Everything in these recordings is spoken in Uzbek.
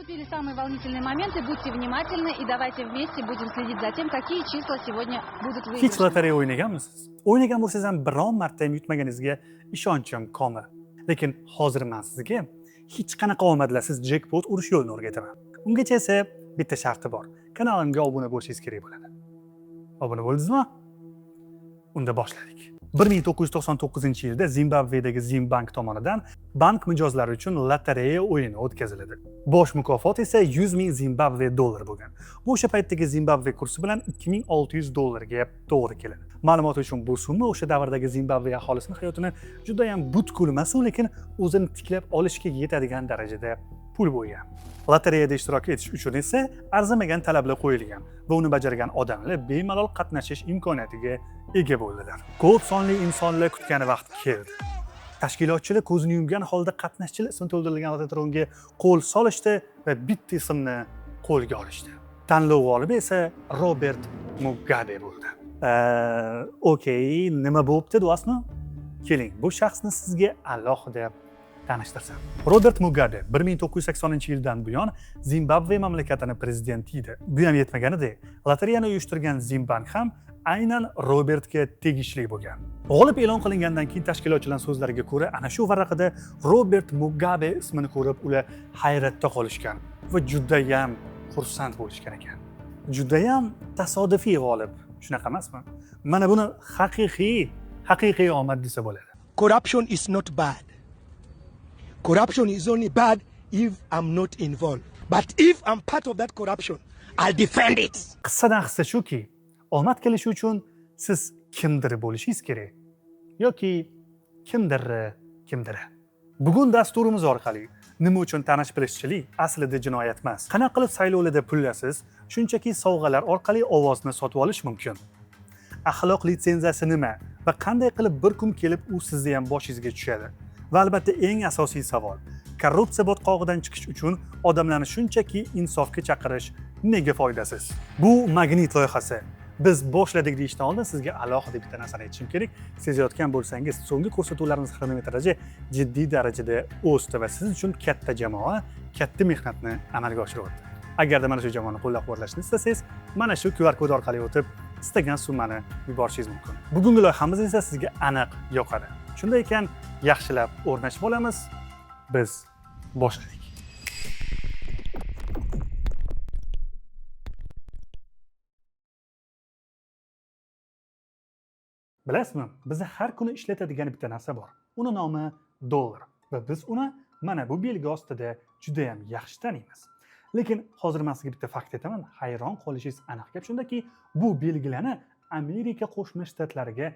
Наступили самые волнительные моменты. Будьте внимательны и давайте вместе будем следить за тем, какие числа сегодня будут Hech выигрышны. lotereya o'ynaganmisiz? O'ynagan bo'lsangiz ham biron marta ham yutmaganingizga ishonchim komil. Lekin hozir men sizga hech qanaqa omadlar siz jackpot urish yo'lini o'rgataman. Ungacha esa bitta sharti bor. Kanalimga obuna bo'lishingiz kerak bo'ladi. Obuna bo'ldingizmi? Unda boshladik. 1999-yilda Zimbabvedagi Zimbank tomonidan bank mijozlari uchun lotereya o'yini o'tkaziladi. Bosh mukofot esa 100 ming Zimbabve dollar bo'lgan. Bu o'sha paytdagi Zimbabve kursi bilan 2600 dollarga to'g'ri keladi. Ma'lumot uchun bu summa o'sha davrdagi Zimbabve aholisining hayotini juda ham butkul emas, lekin o'zini tiklab olishga yetadigan darajada pul bo'lgan. Lotereyada ishtirok etish uchun esa arzimagan talablar qo'yilgan va uni bajargan odamlar bemalol qatnashish imkoniyatiga ega bo'ldilar. Ko'p sonli insonlar kutgan vaqt keldi. Tashkilotchilar ko'zini yumgan holda qatnashchilar ismi to'ldirilgan lototronga qo'l solishdi va bitta ismni qo'lga olishdi. Tanlov g'olibi esa Robert Mugabe bo'ldi. Okey, nima bo'pti do'stmi? Keling, bu shaxsni sizga alohida tanishtirsam. Robert Mugabe 1980-yildan buyon Zimbabve mamlakatining prezidenti edi. Bu ham yetmaganidek, lotereyani uyushtirgan Zimbank ham aynan Robertga tegishli bo'lgan. G'olib e'lon qilingandan keyin tashkilotchilar so'zlariga ko'ra, ana shu varaqada Robert Mugabe ismini ko'rib, ular hayratda qolishgan va juda ham xursand bo'lishgan ekan. Juda ham tasodifiy g'olib, shunaqa emasmi? Mana buni haqiqiy omad desa bo'ladi. Corruption is not bad. Corruption is only bad if I'm not involved. But if I'm part of that corruption, I'll defend it. Qissadan hissa shuki, omad kelishi uchun siz kimdir bo'lishingiz kerak yoki kimdir. Bugun dasturimiz orqali nima uchun tanish-bilishchilik aslida jinoyat emas. Qanaqa qilib saylovlarda pullasiz, shunchaki sovg'alar orqali ovozni sotib olish mumkin. Axloq litsenziyasi nima va qanday qilib bir kun kelib u sizni ham boshingizga tushadi? Va albatta eng asosiy savol, korrupsiya botqog'idan chiqish uchun odamlarni shunchaki insofga chaqirish nega foydasiz? Bu magnit loyihasi. Biz boshladik deyishdan oldin sizga alohida bitta narsani aytishim kerak. Sezayotgan bo'lsangiz, so'nggi ko'rsatuvlarimiz xronometraji jiddiy darajada o'sdi va siz uchun katta jamoa, katta mehnatni amalga oshiryapti. Agarda mana shu jamoani qo'llab-quvvatlashni istasangiz, mana shu QR kod orqali o'tib, istagan summani yuborishingiz mumkin. Bugungi loyihamiz esa sizga aniq yoqadi. Shunday ekan, yaxshilab o'rnashib olamiz. Biz boshladik. Bilasizmi, biz har kuni ishlatadigan bitta narsa bor. Uni nomi dollar va biz uni mana bu belgi ostida juda ham yaxshi taniymiz. Lekin hozir men sizga bitta fakt aytaman, hayron qolishingiz aniq. Gap shundaki, bu belgilarni Amerika Qo'shma Shtatlariga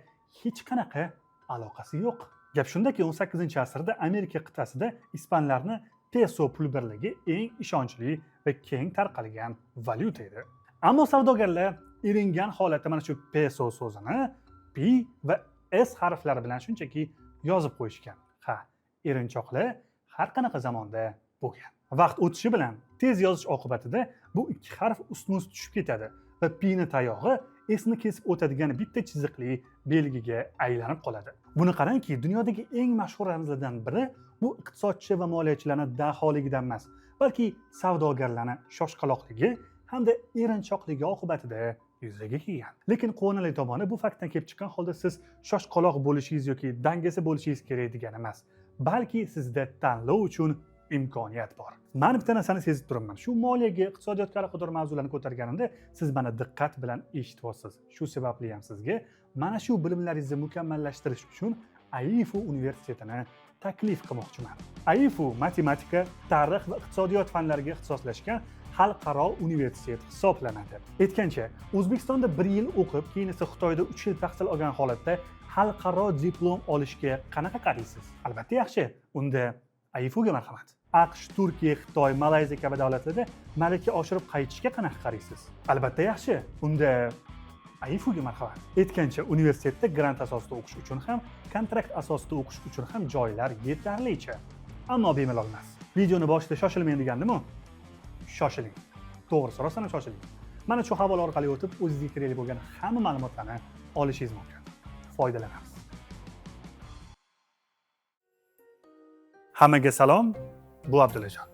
hech qanaqa aloqasi yo'q. Gap shundaki, 18-asrda Amerika qit'asida ispanlarning peso pul birligi eng ishonchli va keng tarqalgan valyuta edi. Ammo savdogarlar eringan holatda mana shu peso so'zini P va S harflari bilan shunchaki yozib qo'yishgan. Ha, erinchoqlar har qanaqa zamonda bo'lgan. Vaqt o'tishi bilan tez yozish oqibatida bu ikki harf ustma-ust tushib ketadi va P ni tayog'i S ni kesib o'tadigan bitta chiziqli belgiga aylanib qoladi. Buni qarangki, dunyodagi eng mashhur ramzlardan biri bu iqtisodchi va moliyachilarning daholigidan emas, balki savdogarlarning shoshqaloqligi hamda erinchoqligi oqibatida yuzaga kelgan. Lekin qonunchilik tomoni bu faktdan kelib chiqqan holda siz shoshqaloq bo'lishingiz yoki dangasa bo'lishingiz kerak degani emas, balki sizda tanlov uchun imkoniyat bor. Men bitta narsani sezib turibman. Shu moliyaga, iqtisodiyotga aloqador mavzularni ko'targanimda siz meni diqqat bilan eshityapsiz. Shu sababli ham sizga mana shu bilimlaringizni mukammallashtirish uchun AIFU universitetini taklif qilmoqchiman. AIFU matematika, tarix va iqtisodiyot fanlariga ixtisoslashgan xalqaro universitet hisoblanadi. Aytgancha, O'zbekistonda 1 yil o'qib, keyin esa Xitoyda 3 yil tahsil olgan holatda xalqaro diplom olishga qanaqa qaraysiz? Albatta yaxshi. Unda AIFUga marhamat. AQSh, Turkiya, Xitoy, Malayziya kabi davlatlarda malaka oshirib qaytishga qanaqa qaraysiz? Albatta yaxshi. Unda AIFUga marhamat. Aytgancha, universitetda grant asosida o'qish uchun ham, kontrakt asosida o'qish uchun ham joylar yetarlicha. Ammo bemalol emas. Videoni boshida shoshilmang degandim-ku. Shoshiling. To'g'ri so'rasam shoshiling. Mana shu havola orqali o'tib, o'zingizga kerakli bo'lgan hamma ma'lumotlarni olishingiz mumkin. Foydalanamiz. Hammaga salom. Bu Abdullajon.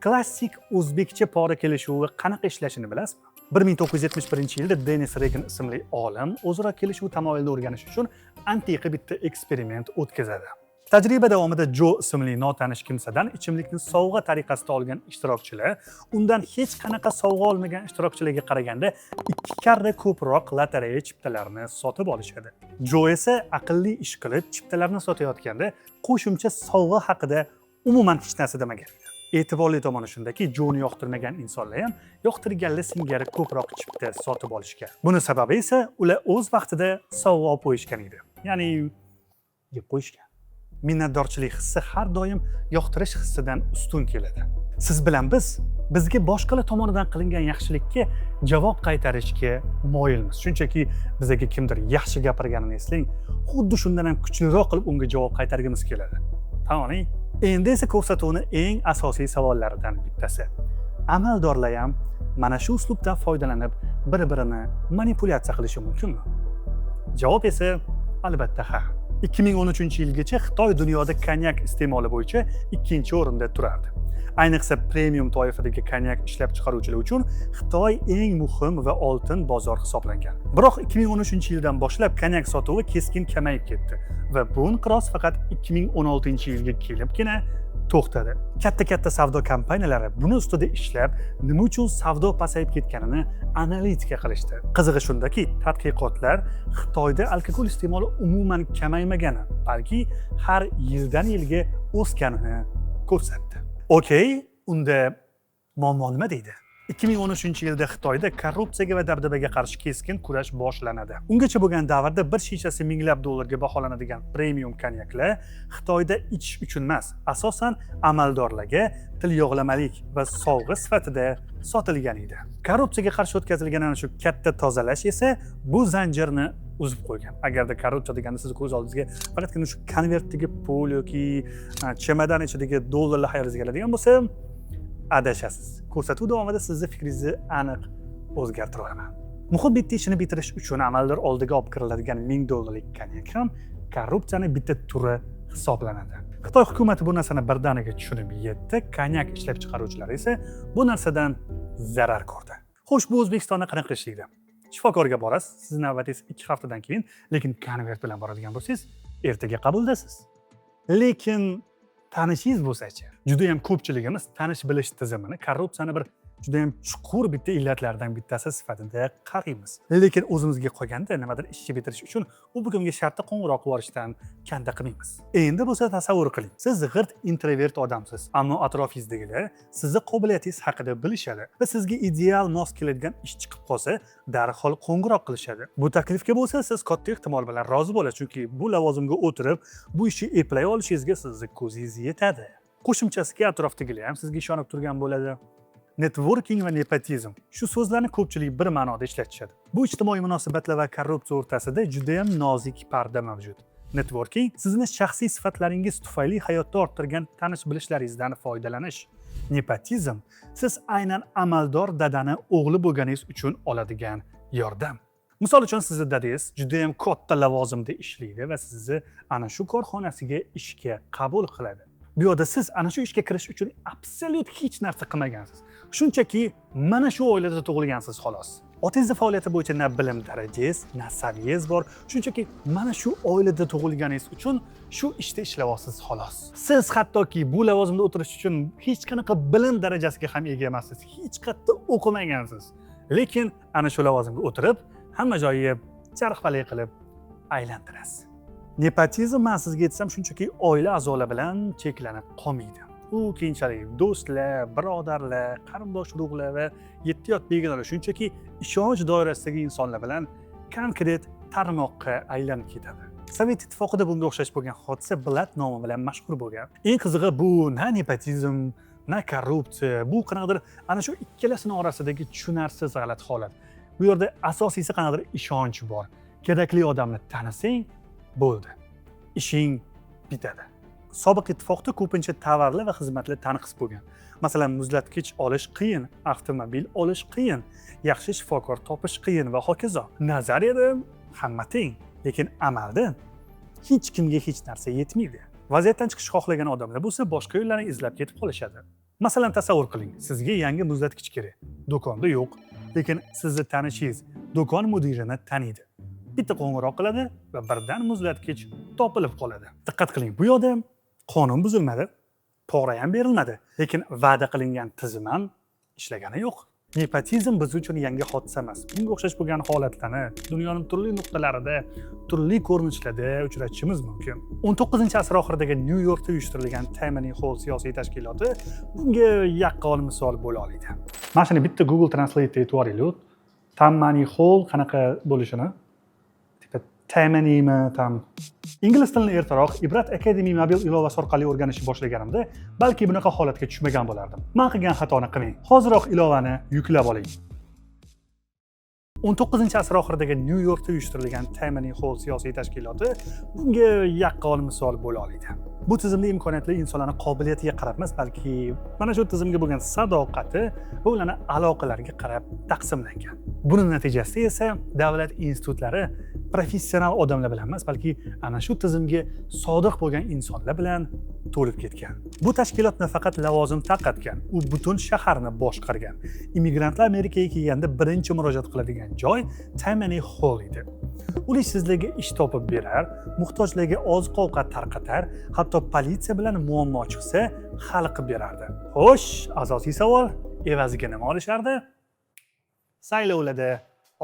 Klassik o'zbekcha pora kelishuvi qanaqa ishlashini bilasizmi? 1971-yilda Denis Regan ismli olim o'zaro kelishuv tamoyilini o'rganish uchun antiqa bitta eksperiment o'tkazadi. Tajriba davomida Jo ismli notanish kimsadan ichimlikni sovg'a tariqasida olgan ishtirokchilar undan hech qanaqa sovg'a olmagan ishtirokchilarga qaraganda 2 karra ko'proq lotereya chiptalarini sotib olishadi. Jo esa aqlli ish qilib chiptalarni sotayotganda qo'shimcha sovg'a haqida umuman hech narsa demagan. E'tiborli tomoni shundaki, Joni yoqtirmagan insonlar ham yoqtirganlar singari ko'proq chipta sotib olishgan. Buni sababi esa ular o'z vaqtida sovg'a olib qo'yishgan edi. Ya'ni yeb qo'yishgan. Minnatdorchilik hissi har doim yoqtirish hissidan ustun keladi. Siz bilan bizga boshqalar tomonidan qilingan yaxshilikka javob qaytarishga moyilmiz. Shunchaki bizga kimdir yaxshi gapirganini eslang, xuddi shundan ham kuchliroq qilib unga javob qaytargimiz keladi. Tamom. Endi esa ko'rsatuvning eng asosiy savollaridan bittasi. Amaldorlar ham mana shu uslubdan foydalanib bir-birini manipulyatsiya qilishi mumkinmi? Javob esa albatta ha. 2013-yilgacha Xitoy dunyoda konyak iste'moli bo'yicha 2-o'rinda turardi. Ayniqsa premium toifadagi konyak ishlab chiqaruvchilar uchun Xitoy eng muhim va oltin bozor hisoblangan. Biroq 2013-yildan boshlab konyak sotuvi keskin kamayib ketdi va bu inqiroz faqat 2016-yilga kelibgina to'xtadi. Katta savdo kompaniyalari buni ustida ishlab, nima uchun savdo pasayib ketganini analitika qilishdi. Qizig'i shundaki, tadqiqotlar Xitoyda alkogol iste'moli umuman kamaymagani, balki har yildan yilga o'sganini ko'rsatdi. Okey, unda muammo nima deydi? 2013-yilda Xitoyda korrupsiyaga va dabdabaga qarshi keskin kurash boshlanadi. Ungacha bo'lgan davrda bir shishasi minglab dollarga baholanadigan premium konyaklar Xitoyda ichish uchun emas, asosan amaldorlarga tilyog'lamalik va sovg'a sifatida sotilgan edi. Korrupsiyaga qarshi o'tkazilgan ana shu katta tozalash esa bu zanjirni uzib qo'ygan. Agarda korrupsiya deganda siz ko'z oldingizga faqatgina shu konvertdagi pul yoki chemadan ichidagi dollarlar hayolingizga keladigan bo'lsa, adashasiz. Ko'rsatuv davomida sizning fikringizni aniq o'zgartira olaman. Muhim bitta ishini bitirish uchun amaldor oldiga olib kiriladigan $1000 konyak ham korrupsiyaning bitta turi hisoblanadi. Xitoy hukumati bu narsani birdaniga tushunib yetdi, konyak ishlab chiqaruvchilar esa bu narsadan zarar ko'rdi. Xo'sh, bu O'zbekistonda qanaqa ishlaydi? Shifokorga borasiz, sizning navbatingiz 2 haftadan keyin, lekin konvert bilan boradigan bo'lsangiz, ertaga qabuldasiz. Lekin tanishingiz bo'lsa-chi? Juda ham ko'pchiligimiz tanish bilish tizimini korrupsiyani bir juda ham chuqur bitta illatlardan bittasi sifatida qaraymiz. Lekin o'zimizga qolganda nimadir ishni bitirish uchun u bugungi shartda qo'ng'iroq qilishdan kanda qilmaymiz. Endi bo'lsa tasavvur qiling. Siz g'irt introvert odamsiz, ammo atrofingizdagilar sizning qobiliyatingiz haqida bilishadi va sizga ideal mos keladigan ish chiqib qolsa, darhol qo'ng'iroq qilishadi. Bu taklifga bo'lsa, siz katta ehtimol bilan rozi bo'lasiz, chunki bu lavozimga o'tirib, bu ishni eplay olishingizga sizning ko'zingiz yetadi. Qo'shimchasiga atrofdagilar ham sizga ishonib turgan bo'ladi. Networking va nepotizm. Shu so'zlarni ko'pchilik bir ma'noda ishlatishadi. Bu ijtimoiy munosabatlar va korrupsiya o'rtasida juda ham nozik parda mavjud. Networking sizni shaxsiy sifatlaringiz tufayli hayotda orttirgan tanish-bilishlaringizdan foydalanish. Nepotizm siz aynan amaldor dadani o'g'li bo'lganingiz uchun oladigan yordam. Misol uchun sizning dadangiz juda ham katta lavozimda ishlaydi va sizni ana shu korxonasiga ishga qabul qiladi. Bu yerda siz ana shu ishga kirish uchun absolyut hech narsa qilmagansiz. Shunchaki mana shu oilada tug'ilgansiz xolos. Otangizning faoliyati bo'yicha na bilim darajangiz, na saviyangiz bor. Shunchaki mana shu oilada tug'ilganingiz uchun shu ishda ishlayapsiz xolos. Siz hattoki bu lavozimda o'tirish uchun hech qanaqa bilim darajasiga ham ega emassiz. Hech qayerda o'qimagansiz. Lekin ana shu lavozimga o'tirib, hamma joyga charxpalak qilib aylantirasiz. Nepotizm men sizga aytsam shunchaki oila a'zolar bilan cheklanib qolmaydi. U keyinchalik do'stlar, birodarlar, qarindosh urug'lar va yetti yot begonalar shunchaki ishonch doirasidagi insonlar bilan konkret tarmoqqa aylanib ketadi. Sovet ittifoqida bunga o'xshash bo'lgan hodisa Blat nomi bilan mashhur bo'lgan. Eng qizig'i bu na nepotizm, na korrupsiya, bu qanaqadir ana shu ikkalasining orasidagi tushunarsiz g'alati holat. Bu yerda asosiysi qanaqadir ishonch bor. Kerakli odamni tanisang, bo'ldi. Ishing bitadi. Sobiq ittifoqda ko'pincha tovarlar va xizmatlar tanqis bo'lgan. Masalan, muzlatkich olish qiyin, avtomobil olish qiyin, yaxshi shifokor topish qiyin va hokazo. Nazariyada hamma teng, lekin amalda hech kimga hech narsa yetmaydi. Vaziyatdan chiqish xohlagan odamlar bo'lsa boshqa yo'llarni izlab ketib qolishadi. Masalan, tasavvur qiling, sizga yangi muzlatgich kerak. Do'konda yo'q, lekin sizni tanishingiz do'kon mudirini taniydi. Bitta qo'ng'iroq qiladi va birdan muzlatgich topilib qoladi. Diqqat qiling, bu yerda qonun buzilmadi, pora ham berilmadi, lekin va'da qilingan tizim ham ishlagani yo'q. Nepotizm biz uchun yangi hodisa emas. Bunga o'xshash bo'lgan holatlarni dunyoning turli nuqtalarida, turli ko'rinishlarda uchratishimiz mumkin. 19-asr oxiridagi New Yorkda uyushtirilgan Tammany Hall siyosiy tashkiloti bunga yaqqol misol bo'la oladi. Mana shuni bitta Google Translate etib yuboringlar. Tammany Hall qanaqa bo'lishini, Tammanymi, ingliz tilini ertaroq Ibrat Academy mobil ilovasi orqali o'rganishni boshlaganimda, balki bunaqa holatga tushmagan bo'lardim. Men qilgan xatoni qilmang. Hoziroq ilovani yuklab oling. 19-asr oxiridagi New Yorkda uyushtirilgan Tammany Hall siyosiy tashkiloti bunga yaqqol misol bo'la oladi. Bu tizimda imkoniyatli insonlarning qobiliyatiga qarab emas, balki mana shu tizimga bo'lgan sadoqati va ularning aloqalariga qarab taqsimlangan. Buning natijasida esa davlat institutlari professional odamlar bilan emas, balki ana shu tizimga sodiq bo'lgan insonlar bilan to'lib ketgan. Bu tashkilot nafaqat lavozim tarqatgan, u butun shaharni boshqargan. Immigrantlar Amerikaga kelganda birinchi murojaat qiladigan joy Tammany Hall edi. Ular sizlarga ish topib berar, muhtojlarga oziq-ovqat tarqatar, hatto politsiya bilan muammo chiqsa hal qilib berardi. Xo'sh, asosiy savol, evaziga nima olishardi? Saylovlarda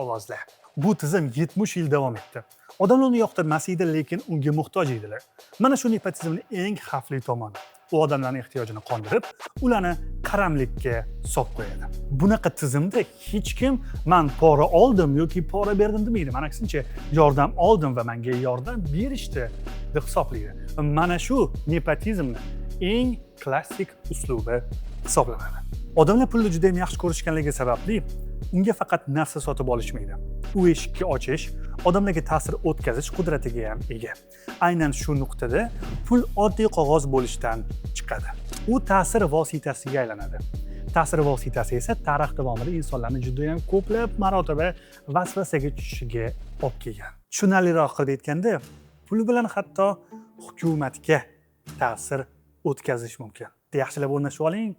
ovozlar. Bu tizim 70 yil davom etdi. Odamlar uni yoqtirmas edi, lekin unga muhtoj edilar. Mana shu nepotizmning eng xavfli tomoni. U odamlarning ehtiyojini qondirib, ularni qaramlikka solib qo'yadi. Bunaqa tizimda hech kim "Men pora oldim yoki pora berdim" demaydi. Mana aksincha, yordam oldim va menga yordam berishdi deb hisoblaydi. Mana shu nepotizmning eng klassik uslubi hisoblanadi. Odamlar pulni juda ham yaxshi ko'rishganligi sababli unga faqat narsa sotib olishmaydi. U eshikni ochish, odamlarga ta'sir o'tkazish qudratiga ham ega. Aynan shu nuqtada pul oddiy qog'oz bo'lishdan chiqadi. U ta'sir vositasiga aylanadi. Ta'sir vositasi esa tarix davomida insonlarni juda ham ko'plab marotaba vasvasaga tushishiga olib kelgan. Tushunarliroq qilib aytganda, pul bilan hatto hukumatga ta'sir o'tkazish mumkin. Yaxshilab o'rnashib oling,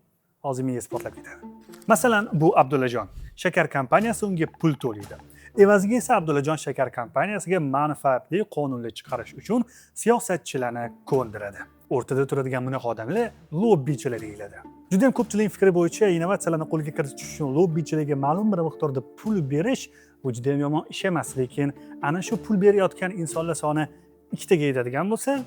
hozir menga isbotlab ketadi. Masalan, bu Abdullajon shakar kompaniyasi unga pul to'laydi. Evaziga esa Abdullajon shakar kompaniyasiga manfaatli qonunlar chiqarish uchun siyosatchilarni ko'ndiradi. O'rtada turadigan bunaqa odamlar lobbichilar deyiladi. Juda ham ko'pchilik fikri bo'yicha innovatsiyalarni qo'lga kiritish uchun lobbichilarga ma'lum bir miqdorda pul berish bu juda ham yomon ish emas, lekin ana shu pul berayotgan insonlar soni 2 taga yetadigan bo'lsa,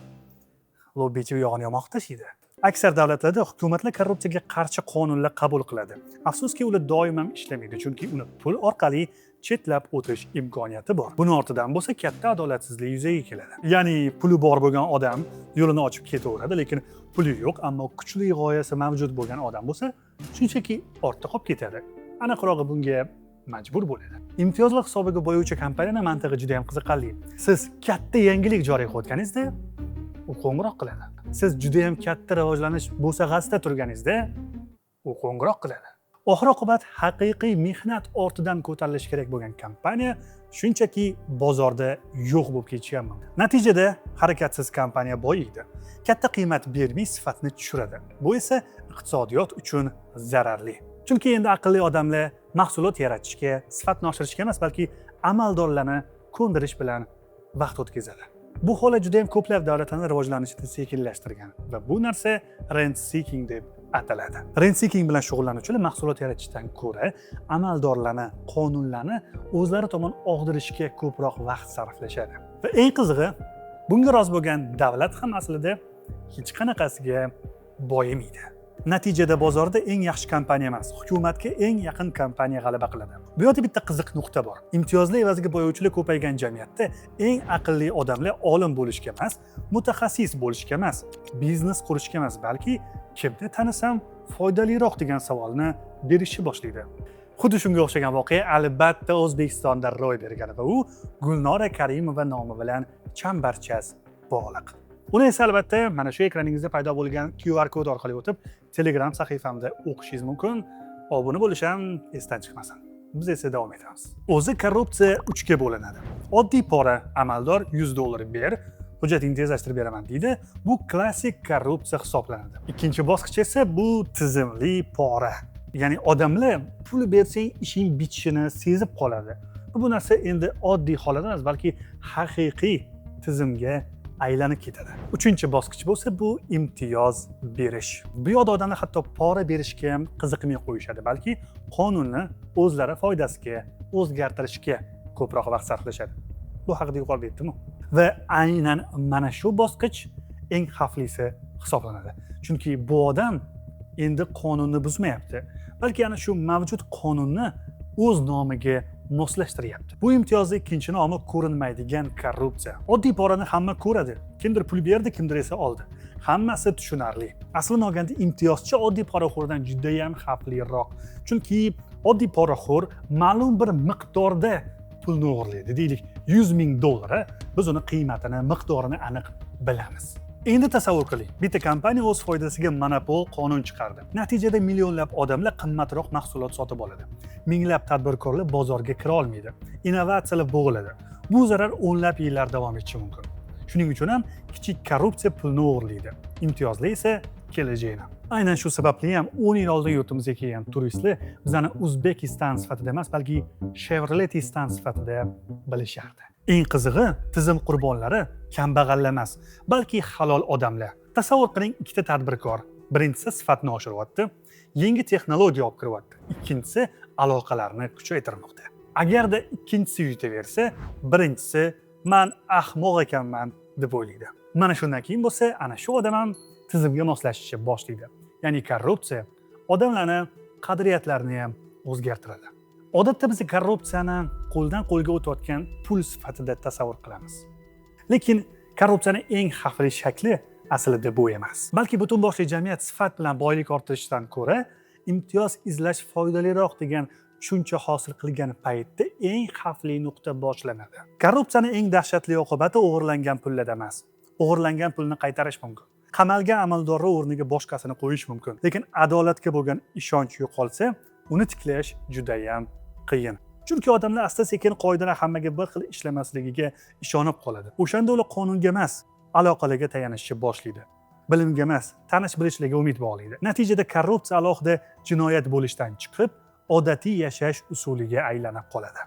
lobbichi bu yog'ini yomoq tashiydi. Aksar davlatlarda hukumatlar korrupsiyaga qarshi qonunlar qabul qiladi. Afsuski, ular doim ham ishlamaydi, chunki uni pul orqali chetlab o'tish imkoniyati bor. Buning ortidan bo'lsa katta adolatsizlik yuzaga keladi. Ya'ni puli bor bo'lgan odam yo'lini ochib ketaveradi, lekin puli yo'q, ammo kuchli g'oyasi mavjud bo'lgan odam bo'lsa, shunchaki ortda qolib ketadi. Aniqrog'i bunga majbur bo'ladi. Imtiyozlar hisobiga boyuvchi kompaniyaning mantig'i juda ham qiziqarli. Siz katta yangilik joriy qilayotganingizda, u qo'ng'iroq qiladi. Siz juda ham katta rivojlanish bo'sag'asida turganingizda, u qo'ng'iroq qiladi. Oxir-oqibat haqiqiy mehnat ortidan ko'tarilish kerak bo'lgan kompaniya shunchaki bozorda yo'q bo'lib ketishi ham mumkin. Natijada harakatsiz kompaniya boyiydi. Katta qiymat bermay sifatni tushiradi. Bu esa iqtisodiyot uchun zararli. Chunki endi aqlli odamlar mahsulot yaratishga, sifatni oshirishga emas, balki amaldorlarni ko'ndirish bilan vaqt o'tkazadi. Bu holat juda ham ko'plab davlatlarning rivojlanishini sekinlashtirgan va bu narsa rent seeking deb ataladi. Rent seeking bilan shug'ullanuvchilar mahsulot yaratishdan ko'ra amaldorlarni, qonunlarni o'zlari tomon og'dirishga ko'proq vaqt sarflashadi. Va eng qizig'i, bunga rozi bo'lgan davlat ham aslida hech qanaqasiga boyimaydi. Natijada bozorda eng yaxshi kompaniya emas, hukumatga eng yaqin kompaniya g'alaba qiladi. Bu yerda bitta qiziq nuqta bor. Imtiyozli evaziga boyuvchilar ko'paygan jamiyatda eng aqlli odamlar olim bo'lishga emas, mutaxassis bo'lishga emas, biznes qurishga emas, balki kimni tanisam foydaliroq degan savolni berishni boshlaydi. Xuddi shunga o'xshagan voqea albatta O'zbekistonda ro'y bergan va u Gulnora Karimova nomi bilan chambarchas bog'liq. Uni esa albatta mana shu ekraningizda paydo bo'lgan QR kod orqali o'tib, Telegram sahifamda o'qishingiz mumkin. Obuna bo'lish ham esdan chiqmasin. Biz esa davom etamiz. O'zi korrupsiya 3 ga bo'linadi. Oddiy pora, amaldor $100 ber, hujjatingni tezlashtirib beraman deydi. Bu klassik korrupsiya hisoblanadi. Ikkinchi bosqich esa bu tizimli pora. Ya'ni odamlar pul bersang ishing bitishini sezib qoladi. Bu narsa endi oddiy holat emas, balki haqiqiy tizimga aylanib ketadi. Uchinchi bosqich bo'lsa bu imtiyoz berish. Bu yoqda odamlar hatto pora berishga ham qiziqmay qo'yishadi, balki qonunni o'zlari foydasiga o'zgartirishga ko'proq vaqt sarflashadi. Bu haqida yuqorida aytdim. Va aynan mana shu bosqich eng xavflisi hisoblanadi. Chunki bu odam endi qonunni buzmayapti, balki ana shu mavjud qonunni o'z nomiga moslashtiryapti. Bu imtiyozni ikkinchi nomi ko'rinmaydigan korrupsiya. Oddiy porani hamma ko'radi. Kimdir pul berdi, kimdir esa oldi. Hammasi tushunarli. Aslini olganda imtiyozchi oddiy poraxo'rdan juda ham xavfliroq. Chunki oddiy poraxo'r ma'lum bir miqdorda pulni o'g'irlaydi. Deylik, $100,000. Biz uni qiymatini, miqdorini aniq bilamiz. Endi tasavvur qiling. Bitta kompaniya o'z foydasiga monopol qonun chiqardi. Natijada millionlab odamlar qimmatroq mahsulot sotib oladi. Minglab tadbirkorlar bozorga kira olmaydi. Innovatsiyalar bo'g'iladi. Bu zarar o'nlab yillar davom etishi mumkin. Shuning uchun ham kichik korrupsiya pulni o'g'irlaydi. Imtiyozli esa kelajagini. Aynan shu sababli ham 10 yil oldin yurtimizga kelgan turistlar bizani Uzbekistan sifatida emas, balki Chevroletistan sifatida bilishardi. Eng qizig'i, tizim qurbonlari kambag'allar emas, balki halol odamlar. Tasavvur qiling, ikkita tadbirkor. Birinchisi sifatni oshiryapti, yangi texnologiya olib kiryapti. Ikkinchisi aloqalarni kuchaytirmoqda. Agarda ikkinchisi yutaversa, birinchisi "Men ahmoq ekanman" deb o'ylaydi. Mana shundan keyin bo'lsa, ana shu odam ham tizimga moslashishni boshlaydi. Ya'ni korrupsiya odamlarni qadriyatlarini ham o'zgartiradi. Odatda biz korrupsiyani qo'ldan qo'lga o'tayotgan pul sifatida tasavvur qilamiz. Lekin korrupsiyaning eng xavfli shakli aslida bu emas. Balki butun boshli jamiyat sifat bilan boylik orttirishdan ko'ra imtiyoz izlash foydaliroq degan tushuncha hosil qilgan paytda eng xavfli nuqta boshlanadi. Korrupsiyaning eng dahshatli oqibati o'g'irlangan pullarda emas. O'g'irlangan pulni qaytarish mumkin. Qamalgan amaldorlar o'rniga boshqasini qo'yish mumkin. Lekin adolatga bo'lgan ishonch yo'qolsa, uni tiklash juda ham qiyin. Chunki odamlar asta-sekin qoidalar hammaga bir xil ishlamasligiga ishonib qoladi. O'shanda ular qonunga emas, aloqalarga tayanishni boshlaydi. Bilimga emas, tanish-bilishlarga umid bog'laydi. Natijada korrupsiya alohida jinoyat bo'lishdan chiqib, odatiy yashash usuliga aylanib qoladi.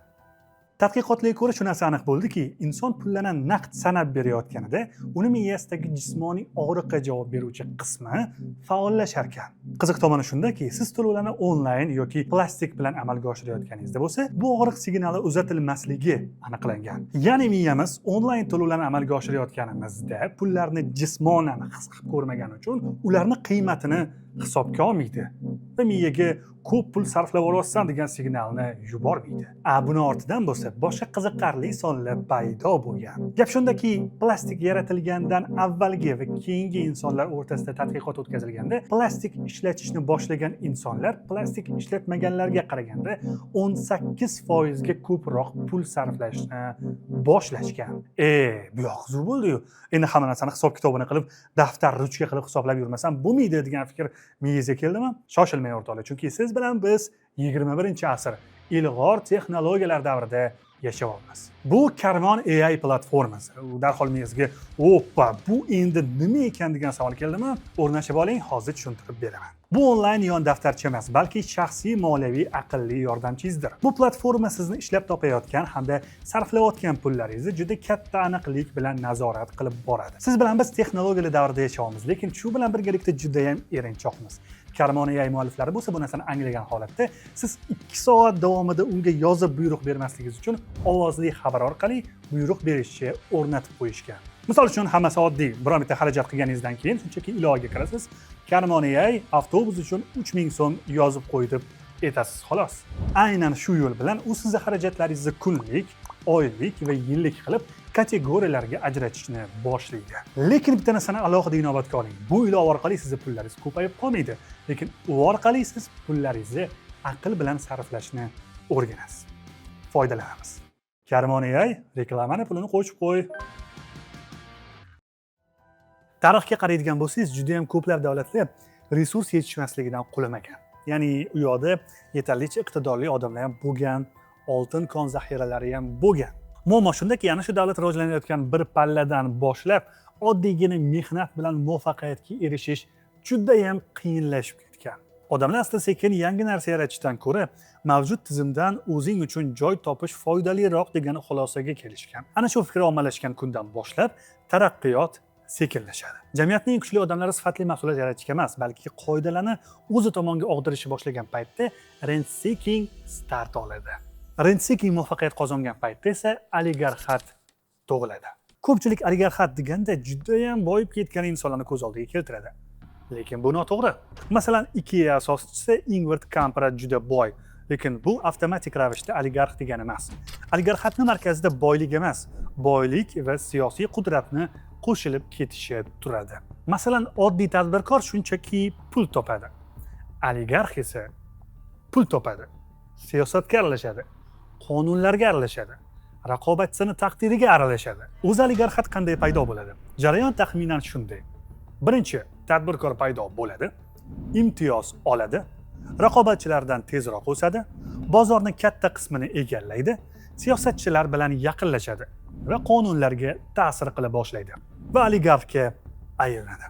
Tadqiqotlarga ko'ra shu narsa aniq bo'ldiki, inson pullarni naqd sanab berayotganida uni miyasidagi jismoniy og'riqqa javob beruvchi qismi faollashar ekan. Qiziq tomoni shundaki, siz to'lovlarni onlayn yoki plastik bilan amalga oshirayotganingizda bo'lsa, bu og'riq signali uzatilmasligi aniqlangan. Ya'ni miyamiz onlayn to'lovlarni amalga oshirayotganimizda pullarni jismonan his qilib ko'rmagani uchun ularni qiymatini hisobga olmaydi va miyaga ko'p pul sarflab olyapsan degan signalni yubormaydi. Buni ortidan bo'lsa boshqa qiziqarli sonlar paydo bo'lgan. Gap shundaki, plastik yaratilgandan avvalgi va keyingi insonlar o'rtasida tadqiqot o'tkazilganda, plastik ishlatishni boshlagan insonlar plastik ishlatmaganlarga qaraganda 18% ga ko'proq pul sarflashni boshlashgan. Bu yoq zo'r bo'ldi-yu. Endi hamma narsani hisob kitobini qilib, daftar, ruchka qilib hisoblab yurmasam bo'lmaydi degan fikr miyangizga keldimi? Shoshilmang o'rtoqlar, chunki siz bilan biz 21-asr ilg'or texnologiyalar davrida yashayapmiz. Bu Karmon AI platformasi. U darhol miyangizga "Oppa, bu endi nima ekan?" degan savol keldimi? O'rnashib oling, hozir tushuntirib beraman. Bu onlayn yon daftarcha emas, balki shaxsiy moliyaviy aqlli yordamchingizdir. Bu platforma sizni ishlab topayotgan hamda sarflayotgan pullaringizni juda katta aniqlik bilan nazorat qilib boradi. Siz bilan biz texnologiyalar davrida yashayapmiz, lekin shu bilan birgalikda juda ham erinchoqmiz. Karmon AI mualliflari bo'lsa bu narsani anglagan holatda siz 2 soat davomida unga yozib buyruq bermasligingiz uchun ovozli xabar orqali buyruq berishni o'rnatib qo'yishgan. Misol uchun hammasi oddiy. Biron bitta xarajat qilganingizdan keyin shunchaki ilovaga kirasiz. Karmon AI avtobus uchun 3000 so'm yozib qo'yib etasiz xolos. Aynan shu yo'l bilan u sizning xarajatlaringizni kunlik, oylik va yillik qilib kategoriyalarga ajratishni boshlaydi. Lekin bitta narsani alohida inobatga oling. Bu ilova orqali sizning pullaringiz ko'payib qolmaydi, lekin u orqali siz pullaringizni aql bilan sarflashni o'rganasiz. Foydalanamiz. Karmon AI reklamani pulini qo'shib qo'y. Tarixga qaraydigan bo'lsangiz, juda ham ko'plab davlatlar resurs yetishmasligidan qulamagan. Ya'ni u yoqda yetarlicha iqtidorli odamlar ham bo'lgan, oltin kon zaxiralari ham bo'lgan. Muammo shundaki, ana shu davlat rivojlanayotgan bir palladan boshlab oddiygina mehnat bilan muvaffaqiyatga erishish juda ham qiyinlashib ketgan. Odamlar asta-sekin yangi narsa yaratishdan ko'ra mavjud tizimdan o'zing uchun joy topish foydaliroq degan xulosaga kelishgan. Ana shu fikr ommalashgan kundan boshlab taraqqiyot sekinlashadi. Jamiyatning kuchli odamlari sifatli mahsulot yaratishga emas, balki qoidalarni o'zi tomonga og'dirishni boshlagan paytda rent seeking start oladi. Rent seeking muvaffaqiyat qozongan paytda esa oligarxat tug'iladi. Ko'pchilik oligarxat deganda juda ham boyib ketgan insonlarni ko'z oldiga keltiradi. Lekin bu noto'g'ri. Masalan, IKEA asoschisi Ingvar Kamprad juda boy, lekin bu avtomatik ravishda oligarx degani emas. Oligarxatning markazida boylik emas, boylik va siyosiy qudratni qo'shilib ketishi turadi. Masalan, oddiy tadbirkor shunchaki pul topadi. Oligarx esa pul topadi, siyosatga aralashadi, qonunlarga aralashadi, raqobatchini taqdiriga aralashadi. O'zi oligarxat qanday paydo bo'ladi? Jarayon taxminan shunday. Birinchi, tadbirkor paydo bo'ladi, imtiyoz oladi, raqobatchilardan tezroq o'sadi, bozorning katta qismini egallaydi, siyosatchilar bilan yaqinlashadi va qonunlarga ta'sir qila boshlaydi va oligarxga aylanadi.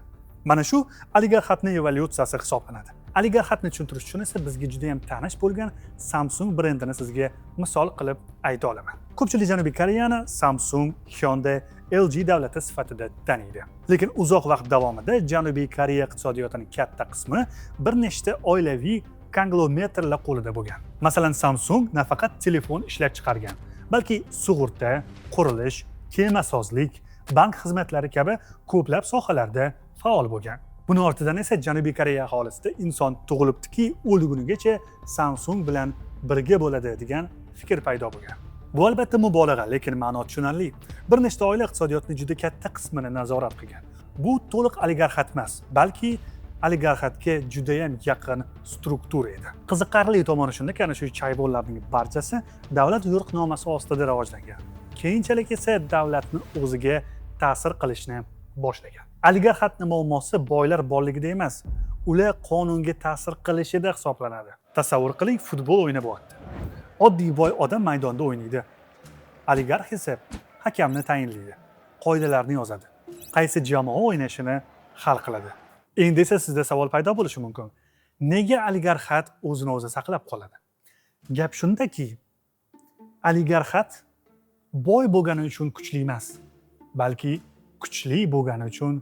Mana shu oligarxatning evolyutsiyasi hisoblanadi. Oligarxatni tushuntirish uchun esa bizga juda ham tanish bo'lgan Samsung brendini sizga misol qilib ayta olaman. Ko'pchilik Janubiy Koreyani Samsung, Hyundai, LG davlati sifatida taniydi. Lekin uzoq vaqt davomida Janubiy Koreya iqtisodiyotining katta qismi bir nechta oilaviy konglomeratlar qo'lida bo'lgan. Masalan, Samsung nafaqat telefon ishlab chiqargan, balki sug'urta, qurilish, kemasozlik, bank xizmatlari kabi ko'plab sohalarda faol bo'lgan. Buni ortidan esa Janubiy Koreya aholisida inson tug'ilibdiki, o'lgunigacha Samsung bilan birga bo'ladi degan fikr paydo bo'lgan. Bu albatta mubolag'a, lekin ma'no tushunarli. Bir nechta oila iqtisodiyotning juda katta qismini nazorat qilgan. Bu to'liq oligarxat emas, balki oligarxatga juda ham yaqin struktura edi. Qiziqarli tomoni shundaki, ana shu chayvonlarning barchasi davlat yo'riqnomasi ostida rivojlangan. Keyinchalik esa davlatni o'ziga ta'sir qilishni boshlagan. Oligarxatning muammosi boylar borligida emas, ular qonunga ta'sir qilishida hisoblanadi. Tasavvur qiling, futbol o'ynab o'tdi. Oddiy boy odam maydonda o'ynaydi. Oligarx esa hakamni tayinlaydi, qoidalarni yozadi, qaysi jamoa o'ynashini hal qiladi. Endi esa sizda savol paydo bo'lishi mumkin. Nega oligarxat o'zini o'zi saqlab qoladi? Gap shundaki, oligarxat boy bo'lgani uchun kuchli emas, balki kuchli bo'lgani uchun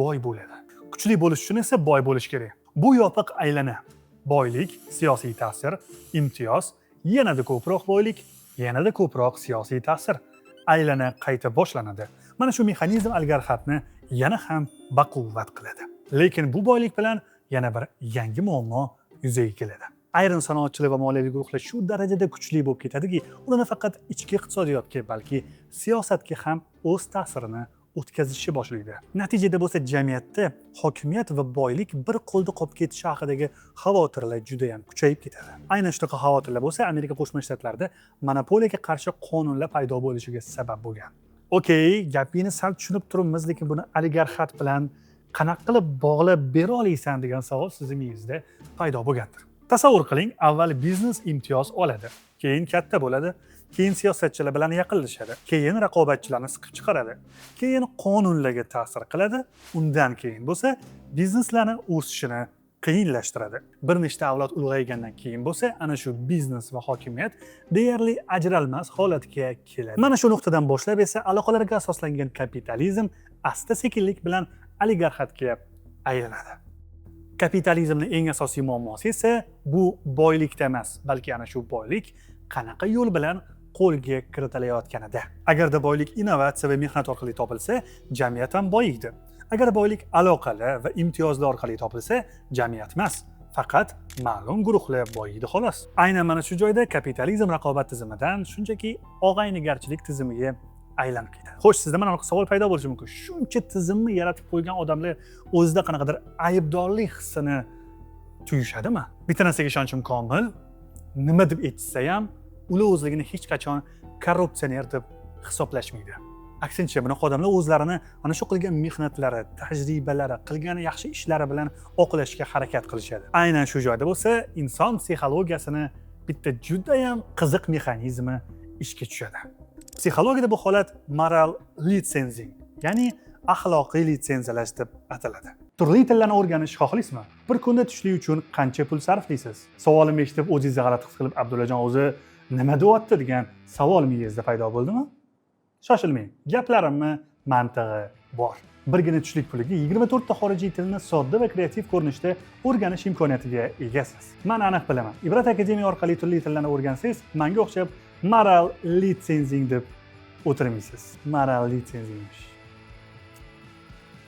boy bo'ladi. Kuchli bo'lish uchun esa boy bo'lish kerak. Bu yopiq aylana. Boylik, siyosiy ta'sir, imtiyoz, yanada ko'proq boylik, yanada ko'proq siyosiy ta'sir. Aylana qayta boshlanadi. Mana shu mexanizm oligarxatni yana ham baquvvat qiladi. Lekin bu boylik bilan yana bir yangi muammo yuzaga keladi. Ayrim sanoatchilar va moliyaviy guruhlar shu darajada kuchli bo'lib ketadiki, ular nafaqat ichki iqtisodiyotga, balki siyosatga ham o'z ta'sirini o'tkazishni boshlaydi. Natijada bo'lsa jamiyatda hokimiyat va boylik bir qo'lda qolib ketishi haqidagi xavotirlar juda ham kuchayib ketadi. Aynan shunaqa xavotirlar bo'lsa, Amerika Qo'shma Shtatlarida monopoliyaga qarshi qonunlar paydo bo'lishiga sabab bo'lgan. Okey, gapingni sal tushunib turibmiz, lekin buni oligarxat bilan qanaqa qilib bog'lab bera olasan degan savol sizning miyangizda paydo bo'lgandir. Tasavvur qiling, avval biznes imtiyoz oladi, keyin katta bo'ladi, keyin siyosatchilar bilan yaqinlashadi, keyin raqobatchilarni siqib chiqaradi, keyin qonunlarga ta'sir qiladi, undan keyin bo'lsa bizneslarni o'sishini qiyinlashtiradi. Bir nechta avlod ulg'aygandan keyin bo'lsa, ana shu biznes va hokimiyat deyarli ajralmas holatga keladi. Mana shu nuqtadan boshlab esa aloqalarga asoslangan kapitalizm asta-sekinlik bilan oligarxatga aylanadi. Kapitalizmning eng asosiy muammosi esa bu boylikda emas, balki ana shu boylik qanaqa yo'l bilan qo'lga kiritilayotganida. Agarda boylik innovatsiya va mehnat orqali topilsa, jamiyat ham boyiydi. Agar boylik aloqalar va imtiyozlar orqali topilsa, jamiyat emas, faqat ma'lum guruhlar boyiydi xolos. Aynan mana shu joyda kapitalizm raqobat tizimidan shunchaki og'aynigarchilik tizimiga aylanib ketadi. Xo'sh, sizda mana bunaqa savol paydo bo'lishi mumkin. Shuncha tizimni yaratib qo'ygan odamlar o'zida qanaqadir aybdorlik hissini tuyishadimi? Bitta narsaga ishonchim komil, nima deb aytsa ham ular o'zligini hech qachon korrupsioner deb hisoblashmaydi. Aksincha, bunaqa odamlar o'zlarini mana shu qilgan mehnatlari, tajribalari, qilgan yaxshi ishlari bilan oqlashga harakat qilishadi. Aynan shu joyda bo'lsa, inson psixologiyasini bitta juda ham qiziq mexanizmi ishga tushadi. Psixologiyada bu holat moral licensing, ya'ni axloqiy litsenziyalash deb ataladi. Turli tillarni o'rganish xohlaysizmi? Bir kunda tushlik uchun qancha pul sarflaysiz? Savolimni eshitib o'zingizni g'alati his qilib, Abdullajon o'zi nima deyapti degan savol miyangizda paydo bo'ldimi? Shoshilmang, gaplarimni mantig'i bor. Birgina tushlik puliga 24 ta xorijiy tilni sodda va kreativ ko'rinishda o'rganish imkoniyatiga egasiz. Men aniq bilaman. Ibrat akademiya orqali turli tillarni o'rgansangiz, menga o'xshab moral licensing deb o'tirmaysiz. Moral licensing.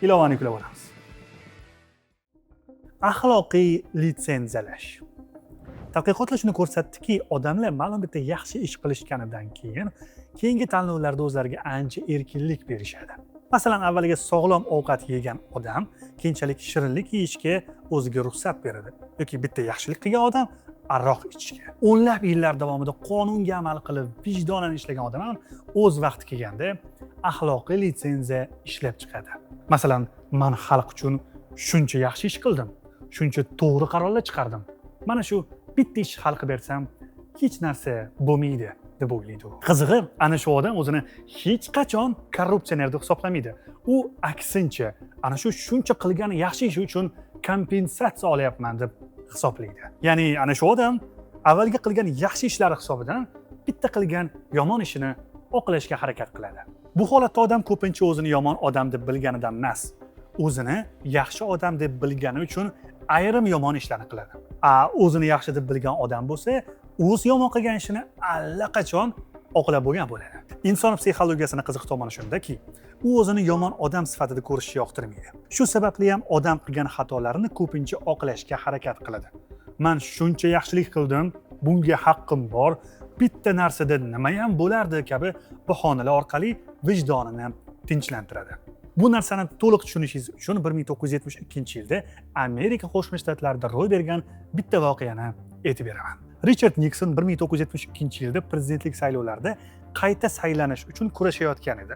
Ilovani yuklab olamiz. Axloqiy litsenziyalash. Tadqiqotlar shuni ko'rsatdiki, odamlar ma'lum bitta yaxshi ish qilishganidan keyingi tanlovlarda o'zlariga ancha erkinlik berishadi. Masalan, avvaliga sog'lom ovqat yegan odam keyinchalik shirinlik yeyishga o'ziga ruxsat beradi. Yoki bitta yaxshilik qilgan odam aroq ichishga. O'nlab yillar davomida qonunga amal qilib, vijdonan ishlagan odam ham o'z vaqti kelganda axloqiy litsenziya ishlab chiqadi. Masalan, men xalq uchun shuncha yaxshi ish qildim, shuncha to'g'ri qarorlar chiqardim. Mana shu bitta ish hal qilib bersam, hech narsa bo'lmaydi deb o'ylaydi u. Qizig'i, ana shu odam o'zini hech qachon korrupsioner deb hisoblamaydi. U aksincha, ana shu shuncha qilgan yaxshi ish uchun kompensatsiya olyapman deb hisoblaydi. Ya'ni ana shu odam avvalgi qilgan yaxshi ishlari hisobidan bitta qilgan yomon ishini oqlashga harakat qiladi. Bu holatda odam ko'pincha o'zini yomon odam deb bilganidan emas, o'zini yaxshi odam deb bilgani uchun ayrim yomon ishlarni qiladi. O'zini yaxshi deb bilgan odam bo'lsa, o'z yomon qilgan ishini allaqachon oqlab bo'lgan bo'ladi. Inson psixologiyasining qiziq tomoni shundaki, u o'zini yomon odam sifatida ko'rishni yoqtirmaydi. Shu sababli ham odam qilgan xatolarini ko'pincha oqlashga harakat qiladi. Men shuncha yaxshilik qildim, bunga haqqim bor, bitta narsada nima ham bo'lardi kabi bahonalar orqali vijdonini tinchlantiradi. Bu narsani to'liq tushunishingiz uchun 1972-yilda Amerika Qo'shma Shtatlarida ro'y bergan bitta voqeani aytib beraman. Richard Nixon 1972-yilda prezidentlik saylovlarida qayta saylanish uchun kurashayotgan edi.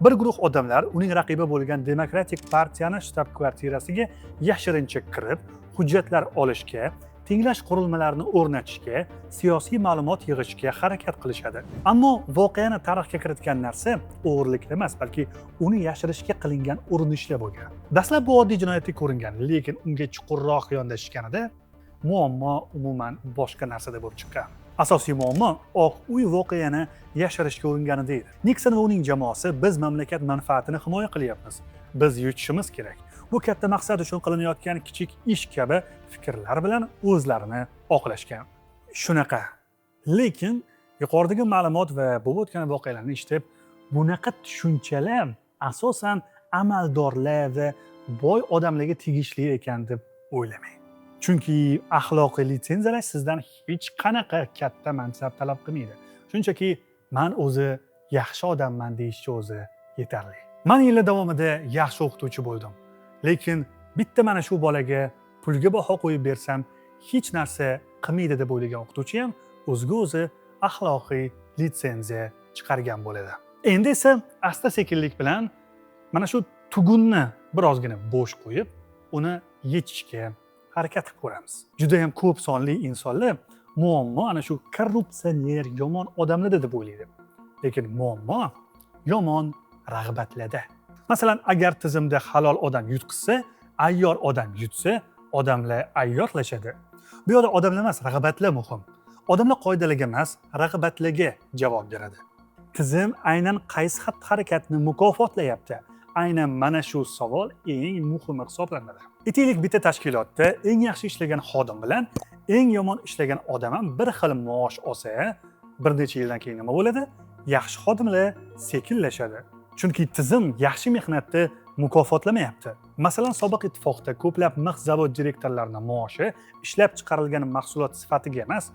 Bir guruh odamlar uning raqibi bo'lgan Demokratik partiyani shtab-kvartirasiga yashirincha kirib, hujjatlar olishga, tenglash qurilmalarini o'rnatishga, siyosiy ma'lumot yig'ishga harakat qilishadi. Ammo voqeani tarixga kiritgan narsa o'g'irlik emas, balki uni yashirishga qilingan urinishlar bo'lgan. Dastlab bu oddiy jinoyatdek ko'ringan, lekin unga chuqurroq yondashganida muammo umuman boshqa narsada bo'lib chiqqan. Asosiy muammo Oq uy voqeani yashirishga uringanida edi. Nixon va uning jamoasi biz mamlakat manfaatini himoya qilyapmiz. Biz yutishimiz kerak. Bu katta maqsad uchun qilinayotgan kichik ish kabi fikrlar bilan o'zlarini oqlashgan. Shunaqa. Lekin yuqoridagi ma'lumot va bo'lib o'tgan voqealarni eshitib, bunaqa tushunchalar asosan amaldorlar va boy odamlarga tegishli ekan deb o'ylamang. Chunki axloqiy litsenziyalash sizdan hech qanaqa katta mansab talab qilmaydi. Shunchaki men o'zi yaxshi odamman deyishga o'zi yetarli. Men yillar davomida yaxshi o'qituvchi bo'ldim. Lekin bitta mana shu bolaga pulga baho qo'yib bersam, hech narsa qilmaydi deb o'ylagan o'qituvchi ham o'ziga o'zi axloqiy litsenziya chiqargan bo'ladi. Endi esa asta-sekinlik bilan mana shu tugunni birozgina bo'sh qo'yib, uni yechishga harakat qilib ko'ramiz. Juda ham ko'p sonli insonlar muammo ana shu korrupsioner, yomon odamlarda deb o'ylaydi. Lekin muammo yomon rag'batlarda. Masalan, agar tizimda halol odam yutqizsa, ayyor odam yutsa, odamlar ayyorlashadi. Bu yerda odamlar emas, rag'batlar muhim. Odamlar qoidalarga emas, rag'batlarga javob beradi. Tizim aynan qaysi xatti-harakatni mukofotlayapti? Aynan mana shu savol eng muhimi hisoblanadi. Aytaylik, bitta tashkilotda eng yaxshi ishlagan xodim bilan eng yomon ishlagan odam ham bir xil maosh olsa, bir necha yildan keyin nima bo'ladi? Yaxshi xodimlar sekinlashadi. Chunki tizim yaxshi mehnatni mukofotlamayapti. Masalan, sobiq ittifoqda ko'plab mix zavod direktorlarining maoshi ishlab chiqarilgan mahsulot sifatiga emas,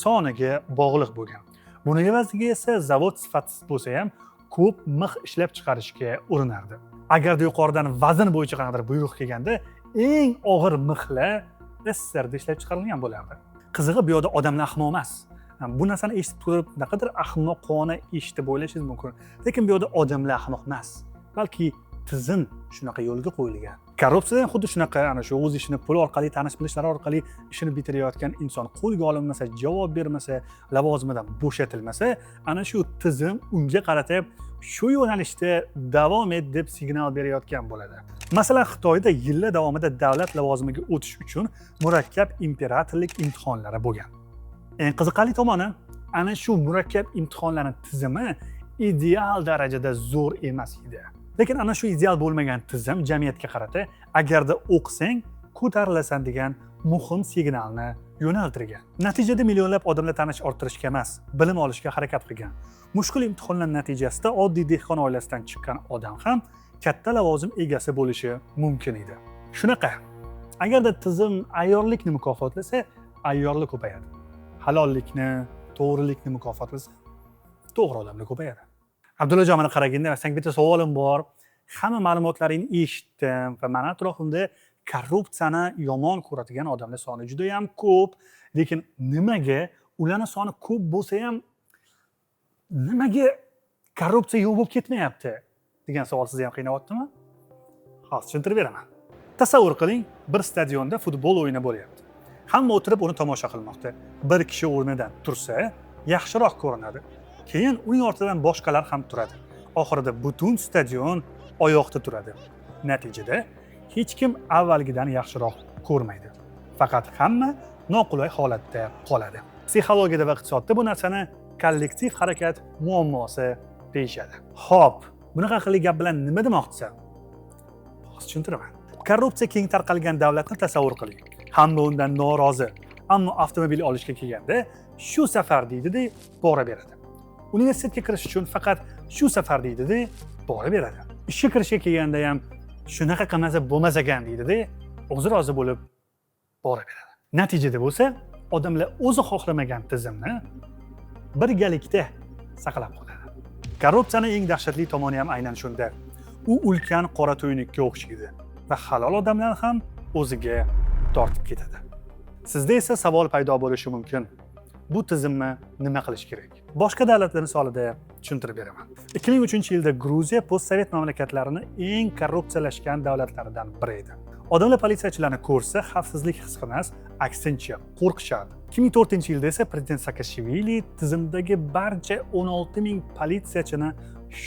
soniga bog'liq bo'lgan. Buning evaziga esa zavod sifatsiz bo'lsa ham ko'p mix ishlab chiqarishga urinardi. Agarda yuqoridan vazn bo'yicha qanaqadir buyruq kelganda, eng og'ir mixlar SSRda ishlab chiqarilgan bo'lardi. Qizig'i, bu yerda odamlar ahmoq emas. Bu narsani eshitib turib, naqadar ahmoqona ish deb o'ylashingiz mumkin. Lekin bu yerda odamlar ahmoq emas, balki tizim shunaqa yo'lga qo'yilgan. Korrupsiyadan xuddi shunaqa ana shu o'z ishini pul orqali, tanish bilishlar orqali ishini bitirayotgan inson qo'lga olinmasa, javob bermasa, lavozimidan bo'shatilmasa, ana shu tizim unga qarata shu yo'nalishda davom et deb signal berayotgan bo'ladi. Masalan, Xitoyda yillar davomida davlat lavozimiga o'tish uchun murakkab imperatorlik imtihonlari bo'lgan. Eng qiziqarli tomoni, ana shu murakkab imtihonlarning tizimi ideal darajada zo'r emas edi. Lekin ana shu ideal bo'lmagan tizim jamiyatga qarata agarda o'qisang ko'tarilasan degan muhim signalni yo'naltirgan. Natijada millionlab odamlar tanish orttirishga emas, bilim olishga harakat qilgan. Mushkul imtihonlar natijasida oddiy dehqon oilasidan chiqqan odam ham katta lavozim egasi bo'lishi mumkin edi. Shunaqa. Agarda tizim ayyorlikni mukofotlasa, ayyorlik ko'payadi. Halollikni, to'g'rilikni mukofotlasa, to'g'ri odamlar ko'payadi. Abdullajon, mana qaraganda, senga bitta savolim bor. Hamma ma'lumotlaringni eshitdim va men atrofimda korrupsiyani yomon ko'radigan odamlar soni juda ham ko'p. Lekin nimaga ularning soni ko'p bo'lsa ham nimaga korrupsiya yo'q bo'lib ketmayapti degan savol sizni ham qiynayaptimi? Hozir tushuntirib beraman. Tasavvur qiling, bir stadionda futbol o'yini bo'lyapti. Hamma o'tirib uni tomosha qilmoqda. Bir kishi o'rnidan tursa, yaxshiroq ko'rinadi. Keyin uning ortidan boshqalar ham turadi. Oxirida butun stadion oyoqda turadi. Natijada hech kim avvalgidan yaxshiroq ko'rmaydi. Faqat hamma noqulay holatda qoladi. Psixologiyada va iqtisodda bu narsani kollektiv harakat muammosi deyishadi. Xo'p, bunaqa qilgan gap bilan nima demoqchisan? Hozir tushuntiraman. Korrupsiya keng tarqalgan davlatni tasavvur qiling. Hamma undan norozi, ammo avtomobil olishga kelganda shu safar deydi-da, bora beradi. Universitetga kirish uchun faqat shu safar deydi-da, bora beradi. Ishga kirishga kelganda ham shunaqa qilmasa bo'lmas ekan deydi-da, o'zi rozi bo'lib bora beradi. Natijada bo'lsa, odamlar o'zi xohlamagan tizimni birgalikda saqlab qoladi. Korrupsiyaning eng dahshatli tomoni ham aynan shunda. U ulkan qora tuynukka o'xshaydi va halol odamlar ham o'ziga tortib ketadi. Sizda esa savol paydo bo'lishi mumkin. Bu tizimni nima qilish kerak? Boshqa davlatlar misolida tushuntirib beraman. 2003-yilda Gruziya postsovet mamlakatlarining eng korrupsiyalashgan davlatlaridan biri edi. Odamlar politsiyachilarni ko'rsa, xavfsizlik his qilmas, aksincha qo'rqishadi. 2004-yilda esa prezident Saakashvili tizimdagi barcha 16 ming politsiyachini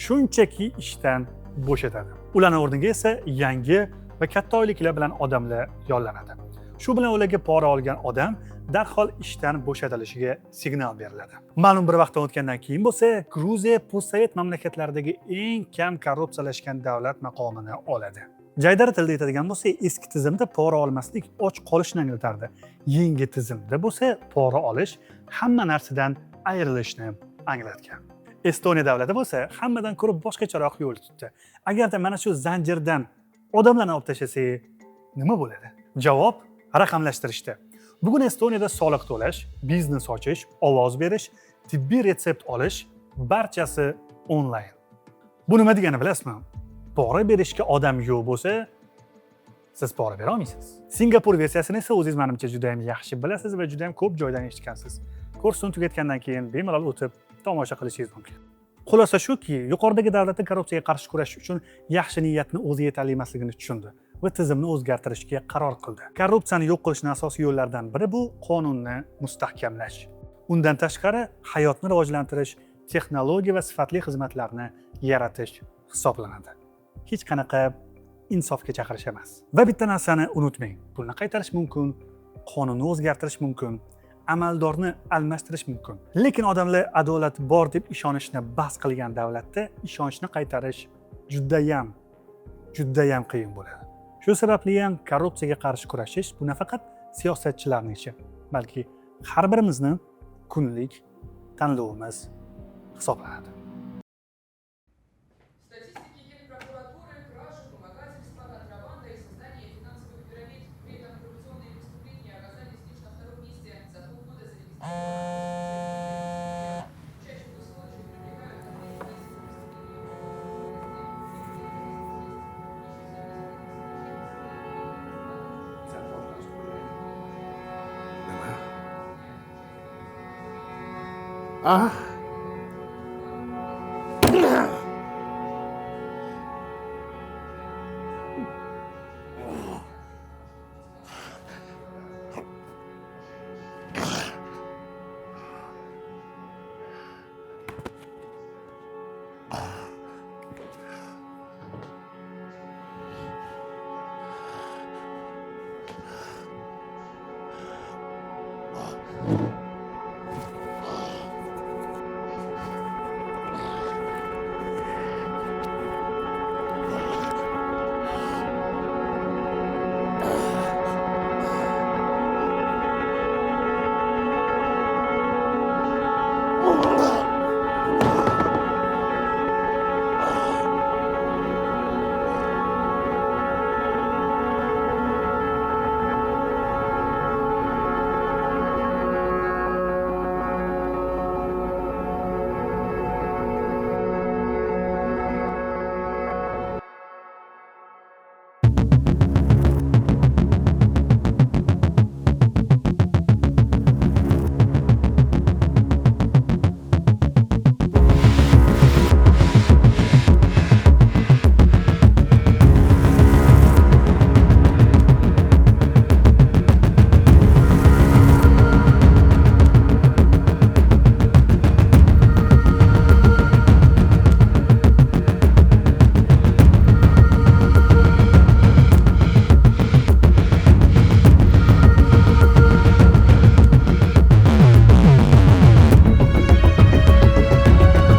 shunchaki ishdan bo'shatadi. Ularning o'rniga esa yangi va katta oyliklar bilan odamlar yollanadi. Shu bilan ularga pora olgan odam darhol ishdan bo'shatilishiga signal beriladi. Ma'lum bir vaqtdan o'tgandan keyin bo'lsa, Gruziya postsovet mamlakatlaridagi eng kam korrupsiyalashgan davlat maqomini oladi. Jaydari tilda aytadigan bo'lsa, eski tizimda pora olmaslik och qolishni anglatardi. Yangi tizimda bo'lsa, pora olish hamma narsadan ayrilishni anglatgan. Estoniya davlati bo'lsa, hammadan ko'ra boshqacharoq yo'l tutdi. Agarda mana shu zanjirdan odamlarni olib tashlasak, nima bo'ladi? Javob raqamlashtirishda. Bugun Estoniyada soliq to'lash, biznes ochish, ovoz berish, tibbiy retsept olish barchasi onlayn. Bu nima degani bilasizmi? Pora berishga odam yo'q bo'lsa, siz pora bera olmaysiz. Singapur versiyasini esa o'zingiz menimcha juda ham yaxshi bilasiz va juda ham ko'p joydan eshitgansiz. Kursni tugatgandan keyin bemalol o'tib tomosha qilishingiz mumkin. Xulosa shuki, yuqoridagi davlatlar korrupsiyaga qarshi kurashish uchun yaxshi niyatni o'zi yetarli emasligini tushundi va tizimni o'zgartirishga qaror qildi. Korrupsiyani yo'q qilishning asosiy yo'llaridan biri bu qonunni mustahkamlash. Undan tashqari hayotni rivojlantirish, texnologiya va sifatli xizmatlarni yaratish hisoblanadi. Hech qanaqa insofga chaqirish emas. Va bitta narsani unutmang. Pulni qaytarish mumkin, qonunni o'zgartirish mumkin, amaldorni almashtirish mumkin. Lekin odamlar adolat bor deb ishonishni bas qilgan davlatda ishonchni qaytarish juda ham qiyin bo'ladi. Shu sababli ham korrupsiyaga qarshi kurashish bu nafaqat siyosatchilarning ishi, balki har birimizning kunlik tanlovimiz hisoblanadi. Oh.